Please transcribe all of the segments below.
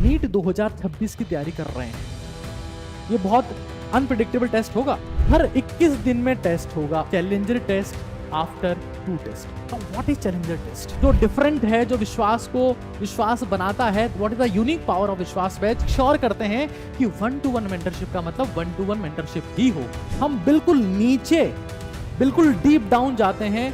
NEET 2026 की तैयारी कर रहे हैं, ये बहुत अनप्रिडिक्टेबल टेस्ट होगा। हर 21 दिन में टेस्ट होगा। Challenger test after 2 test. What is challenger test? जो डिफरेंट है, जो विश्वास को विश्वास बनाता है, what is the unique power of Vishwas batch. Sure करते हैं कि 1-to-1 मेंटरशिप का मतलब 1-to-1 मेंटरशिप ही हो। हम बिल्कुल नीचे, बिल्कुल डीप डाउन जाते हैं,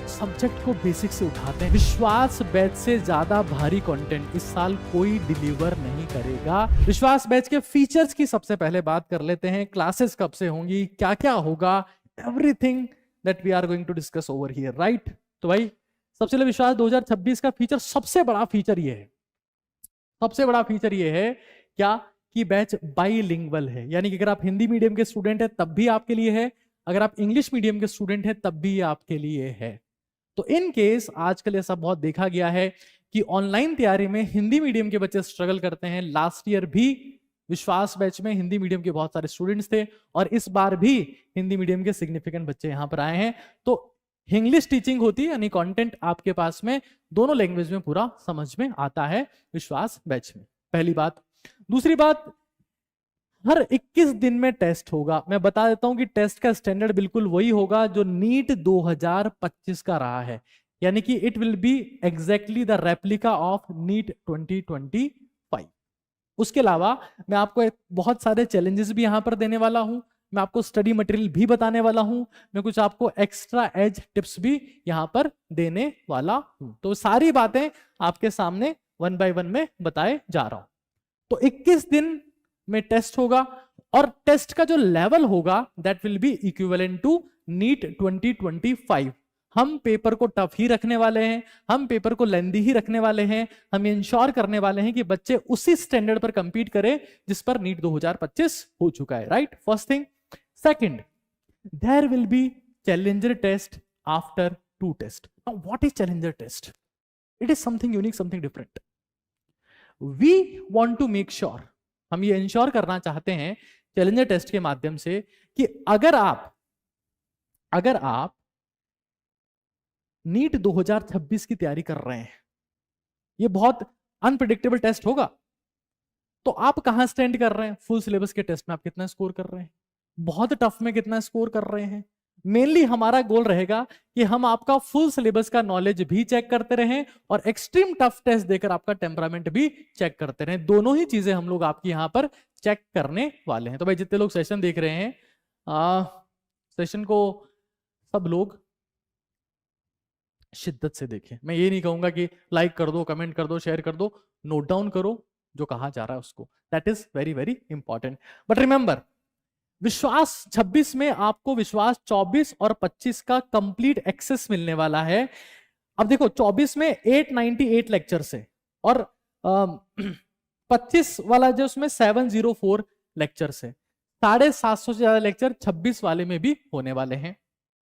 सब्जेक्ट को बेसिक से उठाते हैं। विश्वास बैच से ज्यादा भारी कंटेंट इस साल कोई डिलीवर नहीं करेगा। विश्वास बैच के फीचर्स की सबसे पहले बात कर लेते हैं। क्लासेस कब से होंगी, क्या क्या होगा, everything that we are going to discuss over here, right. तो भाई सबसे पहले विश्वास 2026 का फीचर, सबसे बड़ा फीचर ये है, सबसे बड़ा फीचर ये है क्या कि बैच बाईलिंगुअल है। यानी कि अगर आप हिंदी मीडियम के स्टूडेंट हैं तब भी आपके लिए है, अगर आप इंग्लिश मीडियम के स्टूडेंट हैं तब भी आपके लिए है। तो इन केस आजकल ऐसा बहुत देखा गया है कि ऑनलाइन तैयारी में हिंदी मीडियम के बच्चे स्ट्रगल करते हैं। लास्ट ईयर भी विश्वास बैच में हिंदी मीडियम के बहुत सारे स्टूडेंट्स थे और इस बार भी हिंदी मीडियम के सिग्निफिकेंट बच्चे यहां पर आए हैं। तो इंग्लिश टीचिंग होती है, यानी कंटेंट आपके पास में दोनों लैंग्वेज में पूरा समझ में आता है विश्वास बैच में, पहली बात। दूसरी बात, हर 21 दिन में टेस्ट होगा। मैं बता देता हूं कि टेस्ट का स्टैंडर्ड बिल्कुल वही होगा जो नीट 2025 का रहा है, यानी कि it will be exactly the replica of NEET 2025। उसके अलावा मैं आपको बहुत सारे चैलेंजेस भी यहां पर देने वाला हूं, मैं आपको स्टडी मटेरियल भी बताने वाला हूं, मैं कुछ आपको एक्स्ट्रा एज टिप्स भी यहां पर देने वाला हूं। तो सारी बातें आपके सामने 1 by 1 में बताए जा रहा हूं। तो 21 दिन में टेस्ट होगा और टेस्ट का जो लेवल होगा that will be equivalent to NEET 2025। हम पेपर को टफ ही रखने वाले हैं, हम पेपर को लेंदी ही रखने वाले हैं, हम इंश्योर करने वाले हैं कि बच्चे उसी स्टैंडर्ड पर कंपीट करें जिस पर नीट 2025 हो चुका है, right. First thing. Second, there will be challenger test after 2 test. Now what is challenger test? It is something unique, something different. We want to make sure, हम ये इंश्योर करना चाहते हैं चैलेंजर टेस्ट के माध्यम से कि अगर आप नीट 2026 की तैयारी कर रहे हैं, ये बहुत अनप्रिडिक्टेबल टेस्ट होगा, तो आप कहां स्टैंड कर रहे हैं? फुल सिलेबस के टेस्ट में आप कितना स्कोर कर रहे हैं, बहुत टफ में कितना स्कोर कर रहे हैं। मेनली हमारा गोल रहेगा कि हम आपका फुल सिलेबस का नॉलेज भी चेक करते रहें और एक्सट्रीम टफ टेस्ट देकर आपका टेम्परामेंट भी चेक करते रहें। दोनों ही चीजें हम लोग आपकी यहां पर चेक करने वाले हैं। तो भाई जितने लोग सेशन देख रहे हैं, सेशन को सब लोग शिद्दत से देखें। मैं ये नहीं कहूंगा कि लाइक कर दो, कमेंट कर दो, शेयर कर दो, नोट डाउन करो जो कहा जा रहा है उसको, that is very very important. But remember, विश्वास 26 में आपको विश्वास 24 और 25 का कंप्लीट एक्सेस मिलने वाला है। अब देखो 24 में 898 लेक्चर्स है और 25 वाला जो उसमें 704 लेक्चर्स है। 750 से ज्यादा लेक्चर 26 वाले में भी होने वाले हैं,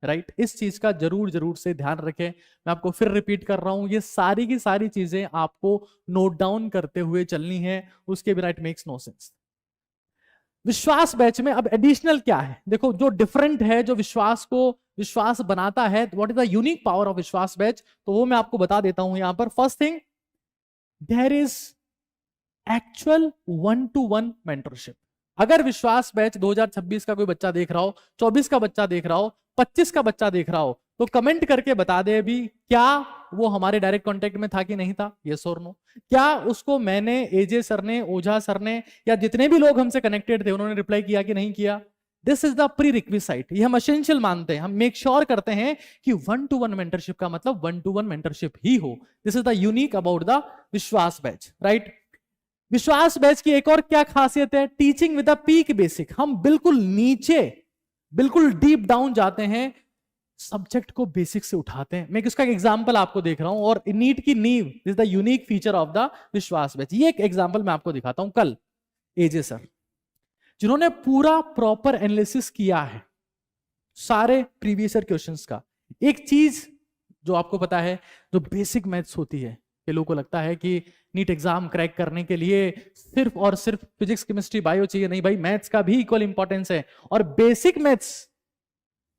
राइट। इस चीज का जरूर से ध्यान रखें। मैं आपको फिर रिपीट कर रहा हूं, ये सारी की सारी चीजें आपको नोट डाउन करते हुए चलनी है, उसके बिना इट मेक्स नो सेंस। विश्वास बैच में अब एडिशनल क्या है? देखो जो डिफरेंट है, जो विश्वास को विश्वास बनाता है, what is the unique power of Vishwas batch, तो वो मैं आपको बता देता हूं यहां पर। First thing, there is actual 1-to-1 mentorship. अगर विश्वास बैच 2026 का कोई बच्चा देख रहा हो, 24 का बच्चा देख रहा हो, 25 का बच्चा देख रहा हो, तो कमेंट करके बता दे अभी, क्या वो हमारे डायरेक्ट कांटेक्ट में था कि नहीं था, यस और नो। क्या उसको मैंने, एजे सर ने, ओझा सर ने, या जितने भी लोग हमसे कनेक्टेड थे उन्होंने रिप्लाई किया कि नहीं किया? This is the pre requisite. ये हम एसेंशियल मानते हैं, हम मेक श्योर करते हैं कि 1-to-1 मेंटरशिप का मतलब 1-to-1 मेंटरशिप ही हो। This is the unique about the विश्वास बैच, राइट। विश्वास बैच की एक और क्या खासियत है? Teaching with a peak basic. हम बिल्कुल नीचे, बिल्कुल डीप डाउन जाते हैं, सब्जेक्ट को बेसिक से उठाते हैं। मैं इसका एक एग्जांपल आपको देख रहा हूं, और नीट की नींव is the unique feature of the विश्वास बैच। ये एक एग्जांपल मैं आपको दिखाता हूं। कल एजे सर, जिन्होंने पूरा प्रॉपर एनालिसिस किया है सारे प्रीवियस ईयर क्वेश्चंस का, एक चीज जो आपको पता है, जो बेसिक मैथ्स होती है, कि लोगों को लगता है कि नीट एग्जाम क्रैक करने के लिए सिर्फ और सिर्फ फिजिक्स, केमिस्ट्री, बायो चाहिए। नहीं भाई, मैथ्स का भी इक्वल इंपॉर्टेंस है। और बेसिक मैथ्स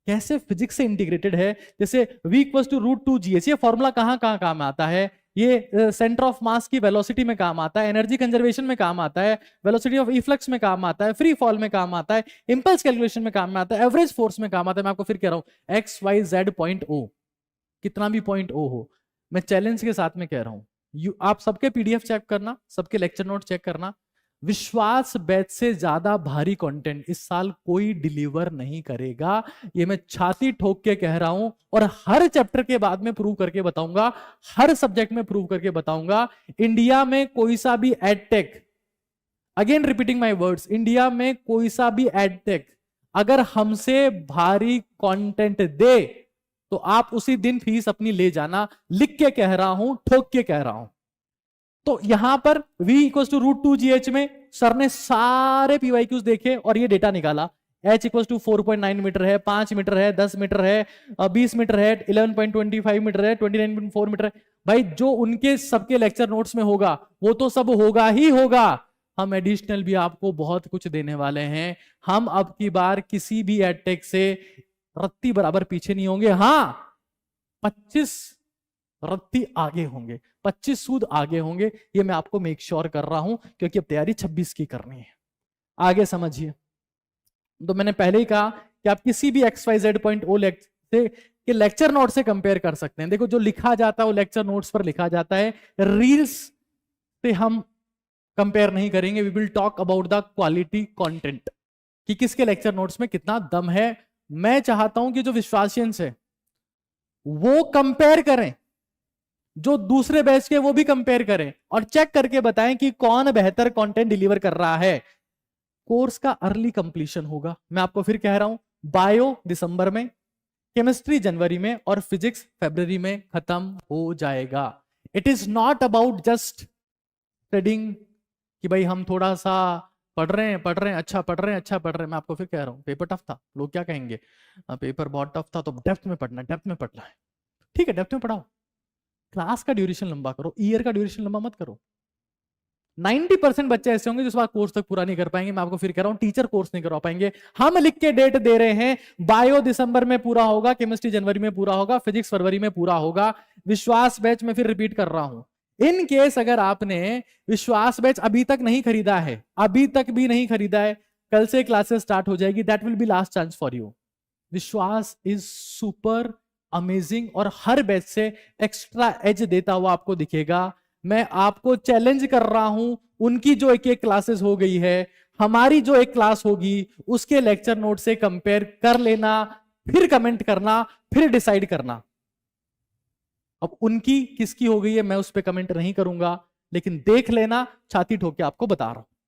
कैसे फिजिक्स से इंटीग्रेटेड है, जैसे v = √2 GH, ये फॉर्मूला कहां कहां काम आता है, ये सेंटर ऑफ मास की वेलोसिटी में काम आता है, एनर्जी कंजर्वेशन में काम आता है, वेलोसिटी ऑफ इफ्लक्स में काम आता है, फ्री फॉल में काम आता है, इंपल्स कैलकुलेशन में काम आता है, एवरेज फोर्स में काम आता है। मैं आपको फिर कह रहा हूं X Y Z point O, कितना भी पॉइंट ओ हो, मैं चैलेंज के साथ में कह रहा हूं, आप सबके पीडीएफ चेक करना, सबके लेक्चर नोट चेक करना, विश्वास बैच से ज्यादा भारी कंटेंट इस साल कोई डिलीवर नहीं करेगा। ये मैं छाती ठोक के कह रहा हूं और हर चैप्टर के बाद में प्रूव करके बताऊंगा, हर सब्जेक्ट में प्रूव करके बताऊंगा। इंडिया में कोई सा भी edtech, again repeating my words, India में कोई सा भी एडटेक अगर हमसे भारी कंटेंट दे तो आप उसी दिन फीस अपनी ले जाना। लिख के कह रहा हूं, ठोक के कह रहा हूं। तो यहां पर v इक्वल टू √2gh में सर ने सारे पीवाईक्यूज देखे और ये डेटा निकाला। h इक्वल टू 4.9 मीटर है, 5 मीटर है, 10 मीटर है, 20 मीटर है, 11.25 मीटर है, 29.4 मीटर है। भाई जो उनके सबके लेक्चर नोट्स में होगा वो तो सब होगा ही होगा। हम एडिशनल भी आपको बहुत कुछ देने वाले हैं। हम अब की बार किसी भी एडटेक से रत्ती बराबर पीछे नहीं होंगे। हाँ, 25 रत्ती आगे होंगे, 25 सूद आगे होंगे, ये मैं आपको मेक श्योर कर रहा हूं, क्योंकि अब तैयारी 26 की करनी है। आगे समझिए, तो मैंने पहले ही कहा कि आप किसी भी XYZ.O के लेक्चर नोट से कंपेयर कर सकते हैं। देखो जो लिखा जाता है वो लेक्चर नोट्स पर लिखा जाता है, रील्स से हम कंपेयर नहीं करेंगे। We will talk about the quality content, कि किसके लेक्चर नोट्स में कितना दम है। मैं चाहता हूं कि जो विश्वासियंस है वो कंपेयर करें, जो दूसरे बैच के वो भी कंपेयर करें और चेक करके बताएं कि कौन बेहतर कंटेंट डिलीवर कर रहा है। कोर्स का अर्ली कंप्लीशन होगा, मैं आपको फिर कह रहा हूं। बायो दिसंबर में, केमिस्ट्री जनवरी में और फिजिक्स फरवरी में खत्म हो जाएगा। It is not about just studying कि भाई हम थोड़ा सा पढ़ रहे हैं, अच्छा पढ़ रहे हैं। मैं आपको फिर कह रहा हूं पेपर टफ था, लोग क्या कहेंगे, पेपर बहुत टफ था तो डेप्थ में पढ़ना है। ठीक है, डेप्थ में पढ़ाओ, क्लास का ड्यूरेशन लंबा करो, ईयर का ड्यूरेशन लंबा मत करो। 90% बच्चे ऐसे होंगे जो इस बार कोर्स तक पूरा नहीं कर पाएंगे। मैं आपको फिर कह रहा हूं टीचर कोर्स नहीं करवा पाएंगे। हम लिख के डेट दे रहे हैं, बायो दिसंबर में पूरा होगा, केमिस्ट्री जनवरी में पूरा होगा, फिजिक्स फरवरी में पूरा होगा। विश्वास बैच में फिर रिपीट कर रहा हूं, इन केस अगर आपने विश्वास बैच अभी तक नहीं खरीदा है, अभी तक भी नहीं खरीदा है, कल से क्लासेस स्टार्ट हो जाएगी, that will B last chance for you. विश्वास इज सुपर अमेजिंग और हर बैच से एक्स्ट्रा एज देता हुआ आपको दिखेगा। मैं आपको चैलेंज कर रहा हूं, उनकी जो एक क्लासेस हो गई है, हमारी जो एक क्लास होगी, उसके लेक्चर नोट से कंपेयर कर लेना, फिर कमेंट करना, फिर डिसाइड करना। अब उनकी किसकी हो गई है मैं उस पर कमेंट नहीं करूंगा, लेकिन देख लेना, छाती ठोक के आपको बता रहा हूं।